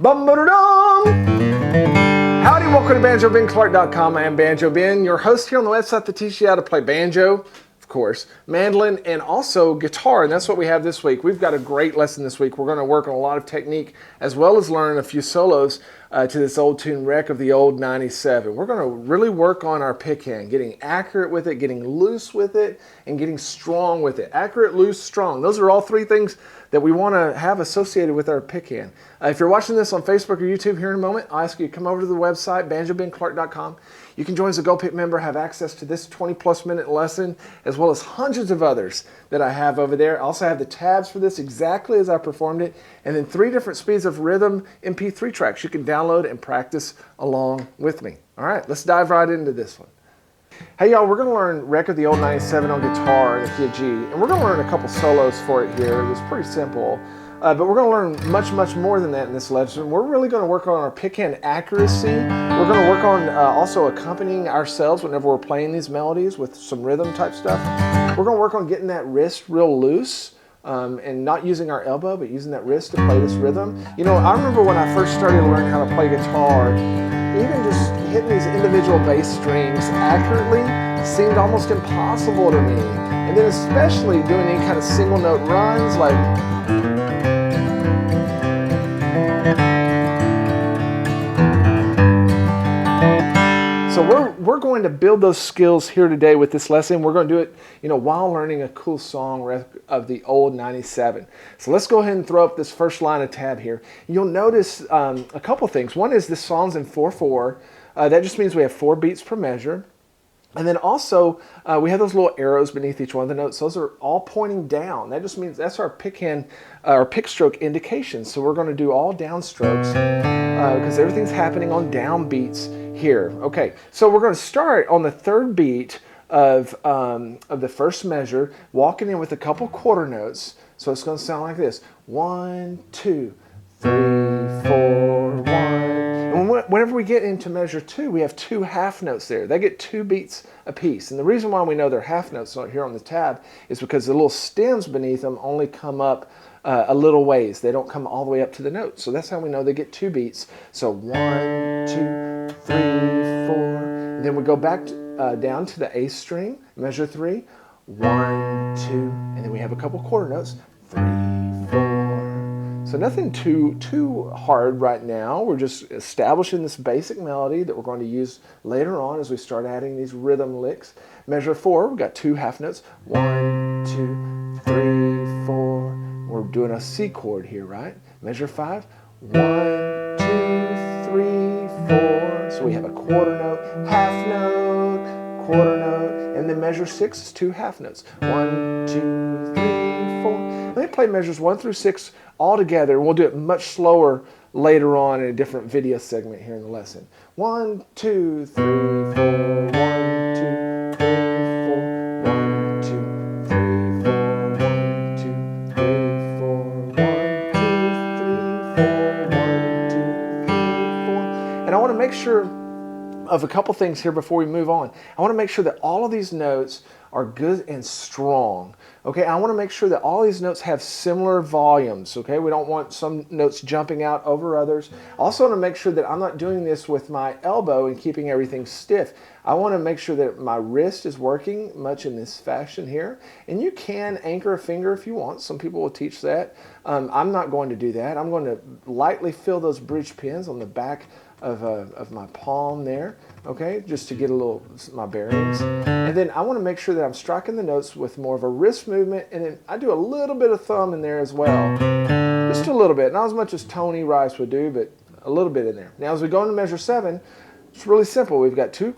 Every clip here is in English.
Bum-ba-da-dum! Howdy, welcome to BanjoBenClark.com. I am Banjo Ben, your host here on the website that teaches you how to play banjo, of course, mandolin, and also guitar, and that's what we have this week. We've got a great lesson this week. We're going to work on a lot of technique as well as learn a few solos to this old tune wreck of the old 97. We're going to really work on our pick hand, getting accurate with it, getting loose with it, and getting strong with it. Accurate, loose, strong. Those are all three things that we want to have associated with our pick hand. If you're watching this on Facebook or YouTube here in a moment, I'll ask you to come over to the website, BanjoBenClark.com. You can join as a Go Pick member, have access to this 20-plus minute lesson, as well as hundreds of others that I have over there. I also have the tabs for this exactly as I performed it, and then 3 different speeds of rhythm MP3 tracks you can download and practice along with me. All right, let's dive right into this one. Hey y'all, we're going to learn Wreck of the Old 97 on guitar in the key of G, and we're going to learn a couple solos for it here. It's pretty simple, but we're going to learn much more than that in this lesson. We're really going to work on our pick hand accuracy. We're going to work on also accompanying ourselves whenever we're playing these melodies with some rhythm type stuff. We're going to work on getting that wrist real loose and not using our elbow, but using that wrist to play this rhythm. You know, I remember when I first started learning how to play guitar, even just hitting these individual bass strings accurately seemed almost impossible to me. And then especially doing any kind of single note runs like... So we're going to build those skills here today with this lesson. We're going to do it, you know, while learning a cool song Wreck of the Old 97. So let's go ahead and throw up this first line of tab here. You'll notice a couple things. One is this song's in 4/4. That just means we have 4 beats per measure. And then also, we have those little arrows beneath each one of the notes. Those are all pointing down. That just means that's our pick hand, our pick stroke indication. So we're going to do all down strokes because everything's happening on down beats here. Okay, so we're going to start on the 3rd beat of the first measure, walking in with a couple quarter notes. So it's going to sound like this: 1, 2, 3, 4, 1. And whenever we get into measure 2, we have 2 half notes there. They get 2 beats apiece. And the reason why we know they're half notes here on the tab is because the little stems beneath them only come up a little ways. They don't come all the way up to the note. So that's how we know they get 2 beats. So 1, 2, 3, 4. And then we go back down to the A string, measure 3. 1, 2. And then we have a couple quarter notes. 3, 4. So nothing too hard right now. We're just establishing this basic melody that we're going to use later on as we start adding these rhythm licks. Measure 4, we've got 2 half notes. 1, 2, 3, 4. We're doing a C chord here, right? Measure 5. 1, 2, 3, 4. So we have a quarter note, half note, quarter note, and then measure 6 is 2 half notes. 1, 2, 3, 4. Let me play measures 1 through 6 all together, and we'll do it much slower later on in a different video segment here in the lesson. 1, 2, 3, 4. 1, 2, 3, 4. 1, 2, 3, 4. 1, 2, 3, 4. 1, 2, 3, 4. 1, 2, 3, 4. And I want to make sure of a couple things here before we move on. I want to make sure that all of these notes are good and strong. Okay, I want to make sure that all these notes have similar volumes. Okay, we don't want some notes jumping out over others. I also want to make sure that I'm not doing this with my elbow and keeping everything stiff. I want to make sure that my wrist is working much in this fashion here. And you can anchor a finger if you want. Some people will teach that. I'm not going to do that. I'm going to lightly feel those bridge pins on the back of my palm there, okay, just to get a little my bearings. And then I want to make sure that I'm striking the notes with more of a wrist movement, and then I do a little bit of thumb in there as well, just a little bit, not as much as Tony Rice would do, but a little bit in there. Now as we go into measure 7, it's really simple. We've got 2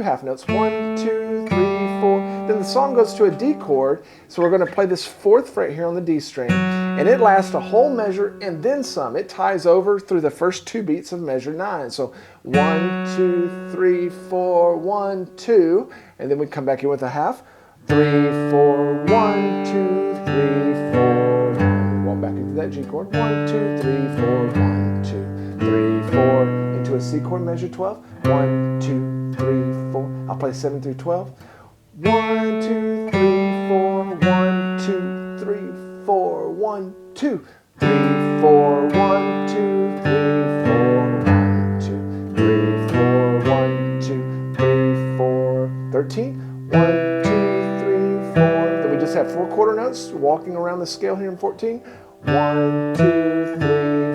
half notes, 1, 2, 3, 4. Then the song goes to a D chord, so we're going to play this 4th fret here on the D string, and it lasts a whole measure and then some. It ties over through the first 2 beats of measure 9. So 1, 2, 3, 4, 1, 2, and then we come back in with a half. 3, 4, 1, 2, 3, 4, 1. Walk back into that G chord. 1, 2, 3, 4, 1, 2, 3, 4. Into a C chord, measure 12. 1, 2, 3, 4. I'll play 7 through 12. 1, 2, 3, 4. 1, 2, 3, 4. 1, 2, 3, 4. 1, 2, 3, 13. 1, 2, 3, 4. Then we just have 4 quarter notes walking around the scale here in 14. 1, 2, 3,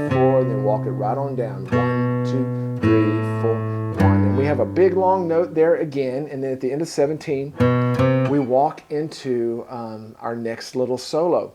4. And then walk it right on down. 1, 2, 3, 4, 1. And we have a big long note there again. And then at the end of 17, we walk into our next little solo.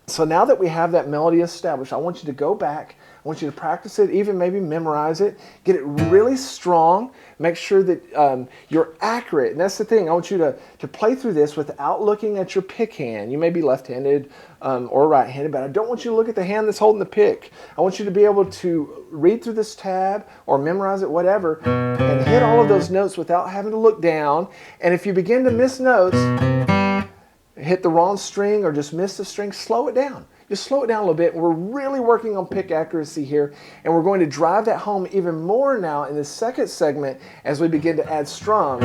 So now that we have that melody established, I want you to go back. I want you to practice it, even maybe memorize it. Get it really strong. Make sure that you're accurate. And that's the thing. I want you to play through this without looking at your pick hand. You may be left-handed or right-handed, but I don't want you to look at the hand that's holding the pick. I want you to be able to read through this tab or memorize it, whatever, and hit all of those notes without having to look down. And if you begin to miss notes, hit the wrong string or just miss the string, slow it down. Just slow it down a little bit. We're really working on pick accuracy here, and we're going to drive that home even more now in the second segment as we begin to add strums